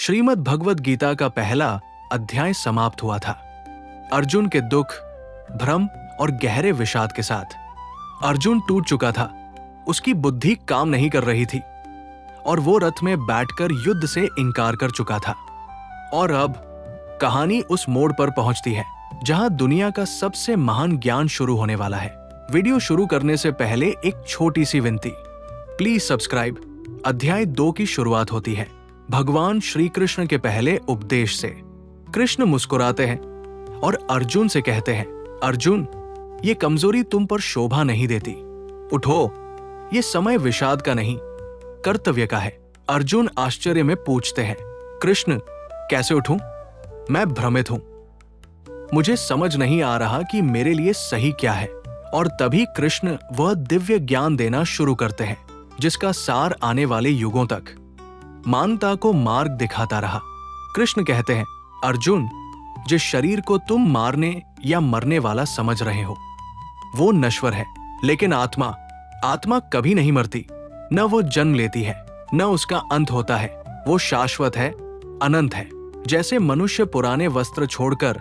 श्रीमद् भगवद गीता का पहला अध्याय समाप्त हुआ था। अर्जुन के दुख, भ्रम और गहरे विषाद के साथ अर्जुन टूट चुका था। उसकी बुद्धि काम नहीं कर रही थी और वो रथ में बैठकर युद्ध से इनकार कर चुका था। और अब कहानी उस मोड़ पर पहुंचती है जहां दुनिया का सबसे महान ज्ञान शुरू होने वाला है। वीडियो शुरू करने से पहले एक छोटी सी विनती, प्लीज सब्सक्राइब। अध्याय 2 की शुरुआत होती है भगवान श्री कृष्ण के पहले उपदेश से। कृष्ण मुस्कुराते हैं और अर्जुन से कहते हैं, अर्जुन, ये कमजोरी तुम पर शोभा नहीं देती। उठो, ये समय विषाद का नहीं, कर्तव्य का है। अर्जुन आश्चर्य में पूछते हैं, कृष्ण, कैसे उठूं? मैं भ्रमित हूं, मुझे समझ नहीं आ रहा कि मेरे लिए सही क्या है। और तभी कृष्ण वह दिव्य ज्ञान देना शुरू करते हैं जिसका सार आने वाले युगों तक मानवता को मार्ग दिखाता रहा। कृष्ण कहते हैं, अर्जुन, जिस शरीर को तुम मारने या मरने वाला समझ रहे हो वो नश्वर है, लेकिन आत्मा कभी नहीं मरती। न वो जन्म लेती है, न उसका अंत होता है। वो शाश्वत है, अनंत है। जैसे मनुष्य पुराने वस्त्र छोड़कर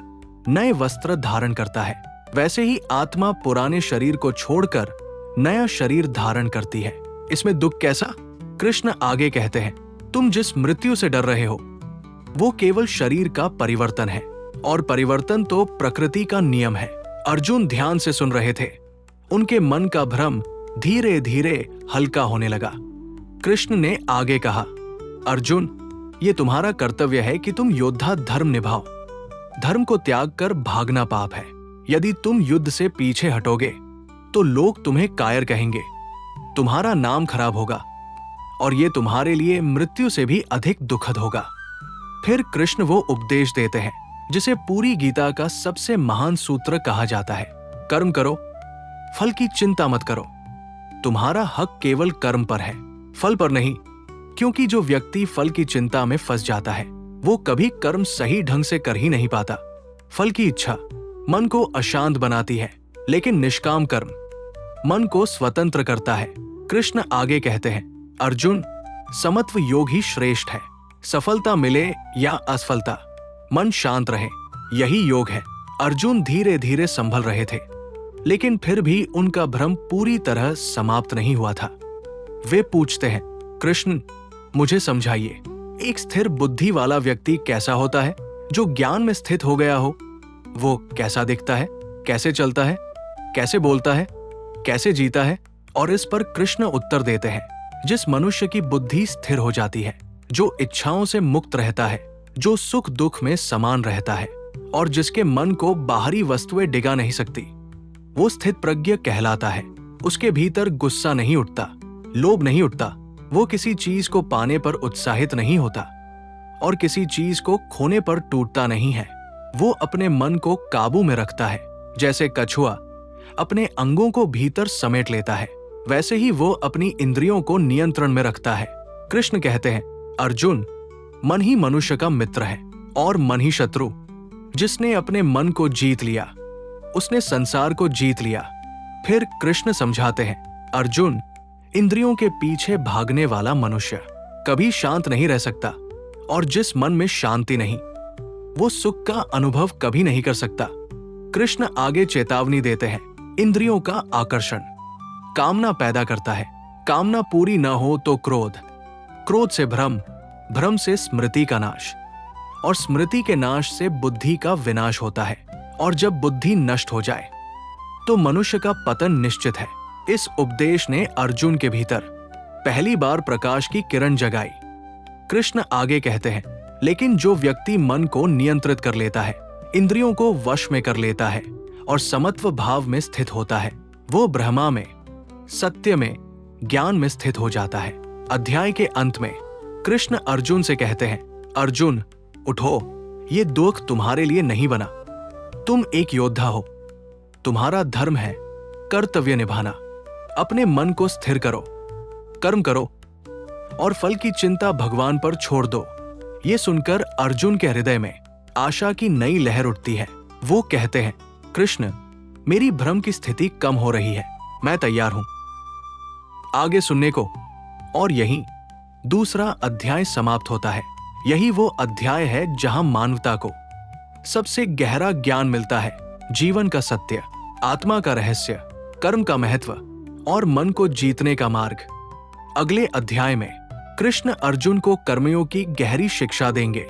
नए वस्त्र धारण करता है, वैसे ही आत्मा पुराने शरीर को छोड़कर नया शरीर धारण करती है। इसमें दुख कैसा? कृष्ण आगे कहते हैं, तुम जिस मृत्यु से डर रहे हो वो केवल शरीर का परिवर्तन है, और परिवर्तन तो प्रकृति का नियम है। अर्जुन ध्यान से सुन रहे थे। उनके मन का भ्रम धीरे धीरे हल्का होने लगा। कृष्ण ने आगे कहा, अर्जुन, ये तुम्हारा कर्तव्य है कि तुम योद्धा धर्म निभाओ। धर्म को त्याग कर भागना पाप है। यदि तुम युद्ध से पीछे हटोगे तो लोग तुम्हें कायर कहेंगे, तुम्हारा नाम खराब होगा और ये तुम्हारे लिए मृत्यु से भी अधिक दुखद होगा। फिर कृष्ण वो उपदेश देते हैं जिसे पूरी गीता का सबसे महान सूत्र कहा जाता है, कर्म करो, फल की चिंता मत करो। तुम्हारा हक केवल कर्म पर है, फल पर नहीं। क्योंकि जो व्यक्ति फल की चिंता में फंस जाता है वो कभी कर्म सही ढंग से कर ही नहीं पाता। फल की इच्छा मन को अशांत बनाती है, लेकिन निष्काम कर्म मन को स्वतंत्र करता है। कृष्ण आगे कहते हैं, अर्जुन, समत्व योग ही श्रेष्ठ है। सफलता मिले या असफलता, मन शांत रहे, यही योग है। अर्जुन धीरे धीरे संभल रहे थे, लेकिन फिर भी उनका भ्रम पूरी तरह समाप्त नहीं हुआ था। वे पूछते हैं, कृष्ण, मुझे समझाइए, एक स्थिर बुद्धि वाला व्यक्ति कैसा होता है? जो ज्ञान में स्थित हो गया हो वो कैसा दिखता है, कैसे चलता है, कैसे बोलता है, कैसे जीता है? और इस पर कृष्ण उत्तर देते हैं, जिस मनुष्य की बुद्धि स्थिर हो जाती है, जो इच्छाओं से मुक्त रहता है, जो सुख दुख में समान रहता है और जिसके मन को बाहरी वस्तुएं डिगा नहीं सकती, वो स्थित प्रज्ञ कहलाता है। उसके भीतर गुस्सा नहीं उठता, लोभ नहीं उठता। वो किसी चीज को पाने पर उत्साहित नहीं होता और किसी चीज को खोने पर टूटता नहीं है। वो अपने मन को काबू में रखता है। जैसे कछुआ अपने अंगों को भीतर समेट लेता है, वैसे ही वो अपनी इंद्रियों को नियंत्रण में रखता है। कृष्ण कहते हैं, अर्जुन, मन ही मनुष्य का मित्र है और मन ही शत्रु। जिसने अपने मन को जीत लिया उसने संसार को जीत लिया। फिर कृष्ण समझाते हैं, अर्जुन, इंद्रियों के पीछे भागने वाला मनुष्य कभी शांत नहीं रह सकता, और जिस मन में शांति नहीं वो सुख का अनुभव कभी नहीं कर सकता। कृष्ण आगे चेतावनी देते हैं, इंद्रियों का आकर्षण कामना पैदा करता है। कामना पूरी न हो तो क्रोध, क्रोध से भ्रम, भ्रम से स्मृति का नाश, और स्मृति के नाश से बुद्धि का विनाश होता है। और जब बुद्धि नष्ट हो जाए तो मनुष्य का पतन निश्चित है। इस उपदेश ने अर्जुन के भीतर पहली बार प्रकाश की किरण जगाई। कृष्ण आगे कहते हैं, लेकिन जो व्यक्ति मन को नियंत्रित कर लेता है, इंद्रियों को वश में कर लेता है और समत्व भाव में स्थित होता है, वो ब्रह्मा में, सत्य में, ज्ञान में स्थित हो जाता है। अध्याय के अंत में कृष्ण अर्जुन से कहते हैं, अर्जुन, उठो, ये दुख तुम्हारे लिए नहीं बना। तुम एक योद्धा हो, तुम्हारा धर्म है कर्तव्य निभाना। अपने मन को स्थिर करो, कर्म करो और फल की चिंता भगवान पर छोड़ दो। ये सुनकर अर्जुन के हृदय में आशा की नई लहर उठती है। वो कहते हैं, कृष्ण, मेरी भ्रम की स्थिति कम हो रही है, मैं तैयार हूं आगे सुनने को। और यहीं दूसरा अध्याय समाप्त होता है। यही वो अध्याय है जहां मानवता को सबसे गहरा ज्ञान मिलता है, जीवन का सत्य, आत्मा का रहस्य, कर्म का महत्व और मन को जीतने का मार्ग। अगले अध्याय में कृष्ण अर्जुन को कर्मयोग की गहरी शिक्षा देंगे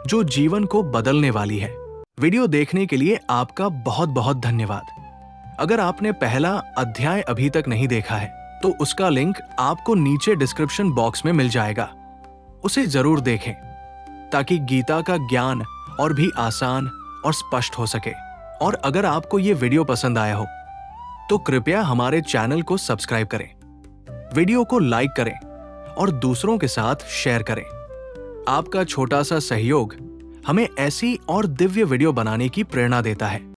जो जीवन को बदलने वाली है। वीडियो देखने के लिए आपका बहुत बहुत धन्यवाद। अगर आपने पहला अध्याय अभी तक नहीं देखा है तो उसका लिंक आपको नीचे डिस्क्रिप्शन बॉक्स में मिल जाएगा, उसे जरूर देखें ताकि गीता का ज्ञान और भी आसान और स्पष्ट हो सके। और अगर आपको ये वीडियो पसंद आया हो तो कृपया हमारे चैनल को सब्सक्राइब करें, वीडियो को लाइक करें और दूसरों के साथ शेयर करें। आपका छोटा सा सहयोग हमें ऐसी और दिव्य वीडियो बनाने की प्रेरणा देता है।